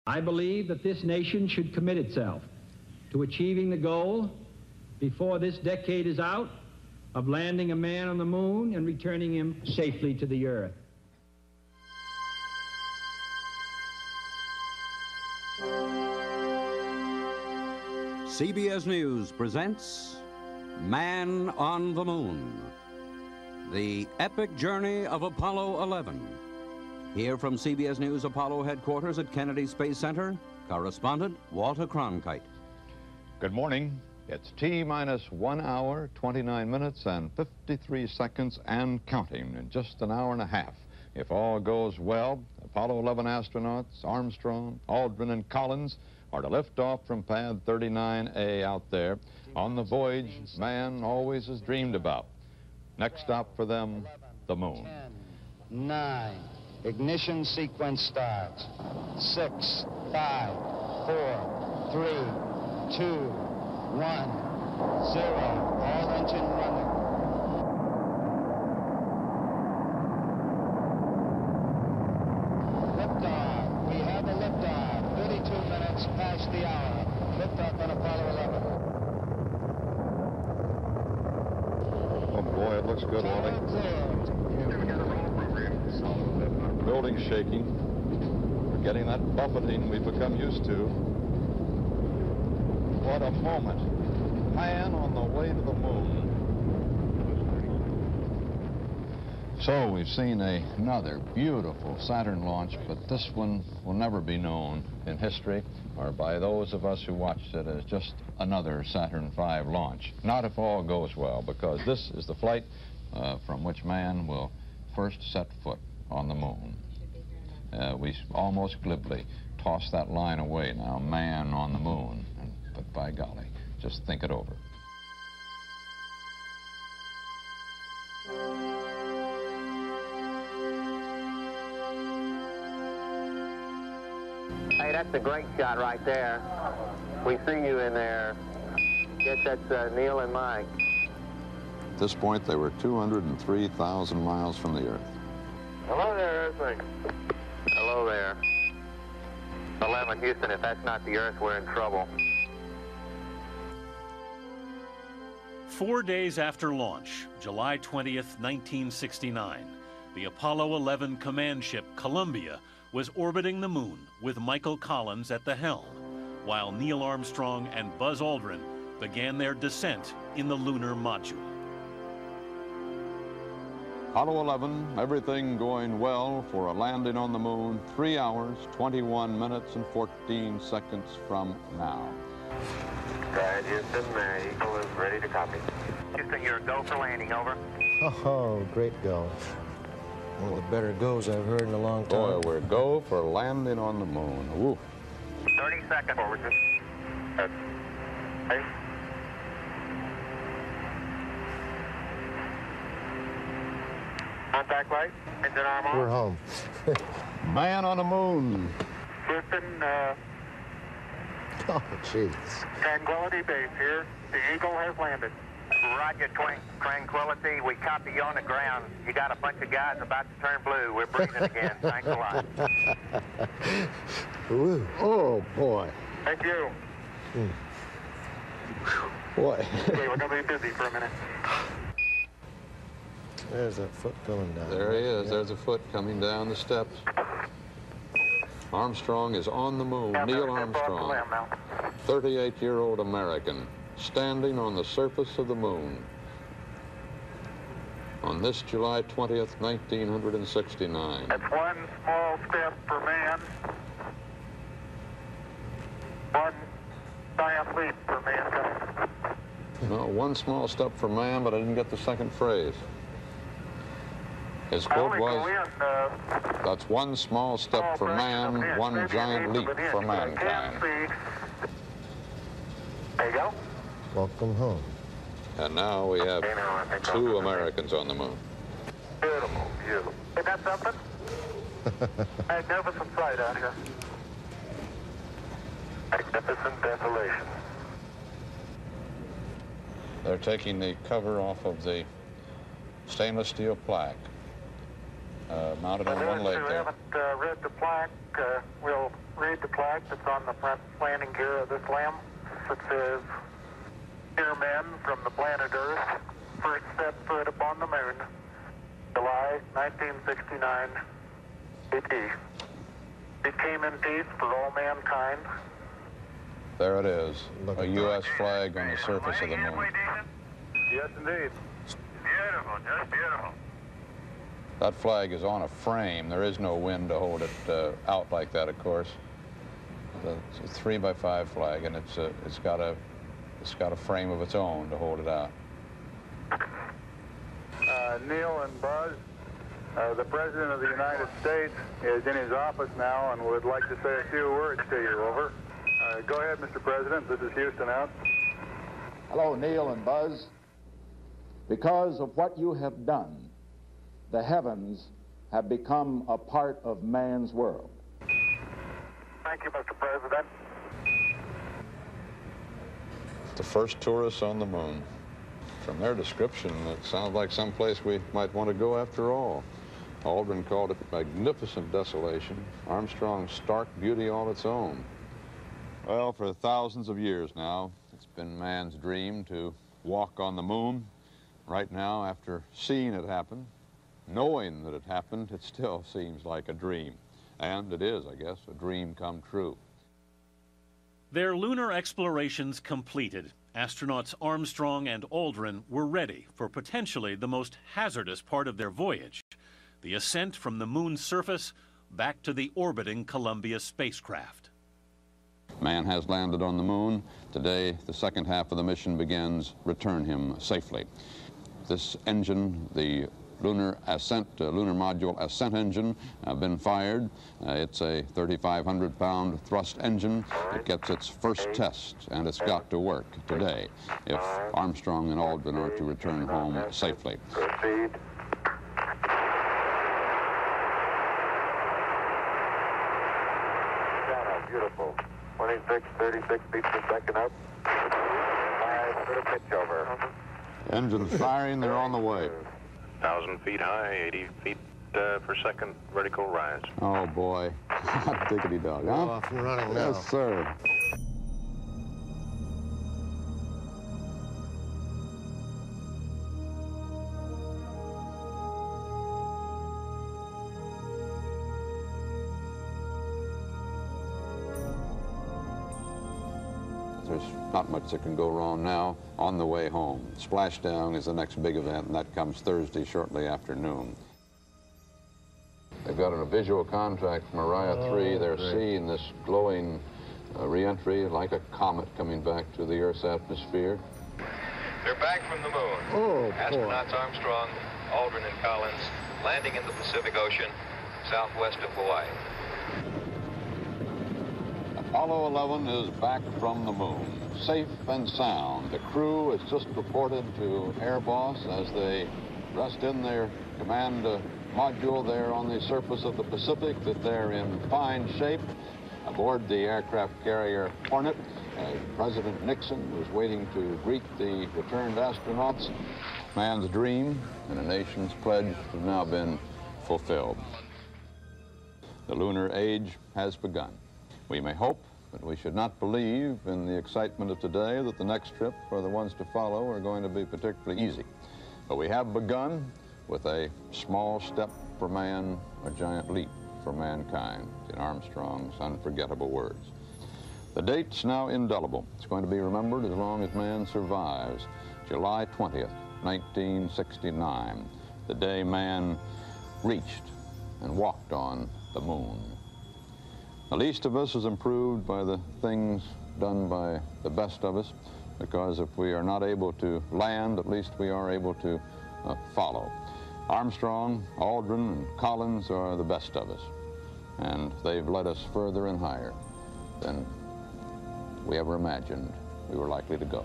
I believe that this nation should commit itself to achieving the goal before this decade is out of landing a man on the moon and returning him safely to the earth. CBS News presents Man on the Moon, the epic journey of Apollo 11. Here from CBS News Apollo headquarters at Kennedy Space Center, correspondent Walter Cronkite. Good morning. It's T-minus 1 hour, 29 minutes, and 53 seconds and counting in just an hour and a half. If all goes well, Apollo 11 astronauts Armstrong, Aldrin, and Collins are to lift off from pad 39A out there on the voyage man always has dreamed about. Next stop for them, the moon. 10, 9, ignition sequence starts. 6, 5, 4, 3, 2, 1, 0. All engine running. Liftoff. We have a liftoff. 32 minutes past the hour. Liftoff on Apollo 11. Oh boy, it looks good, Wally. Building shaking. We're getting that buffeting we've become used to. What a moment. Man on the way to the moon. So we've seen another beautiful Saturn launch, but this one will never be known in history or by those of us who watched it as just another Saturn V launch. Not if all goes well, because this is the flight from which man will first set foot on the moon. We almost glibly toss that line away now, man on the moon. But by golly, just think it over. Hey, that's a great shot right there. We see you in there. Guess that's Neil and Mike. At this point, they were 203,000 miles from the Earth. Hello there, Earthling. Hello there. 11, Houston, if that's not the Earth, we're in trouble. 4 days after launch, July 20th, 1969, the Apollo 11 command ship Columbia was orbiting the moon with Michael Collins at the helm, while Neil Armstrong and Buzz Aldrin began their descent in the lunar module. Apollo 11, everything going well for a landing on the moon 3 hours, 21 minutes, and 14 seconds from now. Right, Houston, Eagle is ready to copy. Houston, you're a go for landing, over. Oh, great go. One of the better goes I've heard in a long time. Boy, we're go for landing on the moon. Woo. 30 seconds forward. Hey. Contact light, engine arm on. We're home. Man on the moon. Houston, Oh, jeez. Tranquility Base here. The Eagle has landed. Roger, Tranquility. We copy you on the ground. You got a bunch of guys about to turn blue. We're breathing again. Thanks a lot. Ooh. Oh, boy. Thank you. Boy. Okay, we're going to be busy for a minute. There's that foot going down. There he is. Yeah. There's a foot coming down the steps. Armstrong is on the moon. Neil Armstrong, 38-year-old American, standing on the surface of the moon on this July 20th, 1969. That's one small step for man, one giant leap for mankind. No, one small step for man, but I didn't get the second phrase. His quote was, that's one small step for man, one giant leap for mankind. There you go. Welcome home. And now we have 2 Americans on the moon. Beautiful, beautiful. Isn't that something? Magnificent sight out here. Magnificent desolation. They're taking the cover off of the stainless steel plaque mounted on one leg there. If you haven't read the plaque, we'll read the plaque that's on the front landing gear of this LAM. It says, "Dear men from the planet Earth, first set foot upon the moon, July 1969, AD. It came in peace for all mankind." There it is, a U.S. flag on the surface of the moon. Yes, indeed. Beautiful, just beautiful. That flag is on a frame. There is no wind to hold it out like that, of course. It's a 3x5 flag, and it's got a frame of its own to hold it out. Neil and Buzz, the President of the United States is in his office now and would like to say a few words to you. Over. Go ahead, Mr. President. This is Houston out. Hello, Neil and Buzz. Because of what you have done, the heavens have become a part of man's world. Thank you, Mr. President. The first tourists on the moon. From their description, it sounds like someplace we might want to go after all. Aldrin called it magnificent desolation, Armstrong's stark beauty all its own. Well, for thousands of years now, it's been man's dream to walk on the moon. Right now, after seeing it happen, knowing that it happened, it still seems like a dream. And it is, I guess, a dream come true. Their lunar explorations completed, astronauts Armstrong and Aldrin were ready for potentially the most hazardous part of their voyage, the ascent from the moon's surface back to the orbiting Columbia spacecraft. Man has landed on the moon. Today, the second half of the mission begins. Return him safely. This engine, the lunar module ascent engine, been fired. It's a 3,500-pound thrust engine. It gets its first test, and it's got to work today if Armstrong and Aldrin are to return home safely. Proceed. Beautiful. 26, 36 feet per second up. 5 for the pitch over. Engines firing, they're on the way. 1,000 feet high, 80 feet per second vertical rise. Oh, boy. Hot diggity dog, huh? We're off and running now. Yes, sir. There's not much that can go wrong now on the way home. Splashdown is the next big event, and that comes Thursday shortly after noon. They've got a visual contract from Orion 3. They're seeing this glowing re-entry like a comet coming back to the Earth's atmosphere. They're back from the moon. Oh, astronauts Armstrong, Aldrin, and Collins landing in the Pacific Ocean, southwest of Hawaii. Apollo 11 is back from the moon, safe and sound. The crew has just reported to Air Boss as they rest in their command module there on the surface of the Pacific that they're in fine shape. Aboard the aircraft carrier Hornet, President Nixon was waiting to greet the returned astronauts. Man's dream and a nation's pledge have now been fulfilled. The lunar age has begun. We may hope, but we should not believe in the excitement of today that the next trip or the ones to follow are going to be particularly easy. But we have begun with a small step for man, a giant leap for mankind, in Armstrong's unforgettable words. The date's now indelible. It's going to be remembered as long as man survives. July 20th, 1969, the day man reached and walked on the moon. The least of us is improved by the things done by the best of us, because if we are not able to land, at least we are able to follow. Armstrong, Aldrin, and Collins are the best of us, and they've led us further and higher than we ever imagined we were likely to go.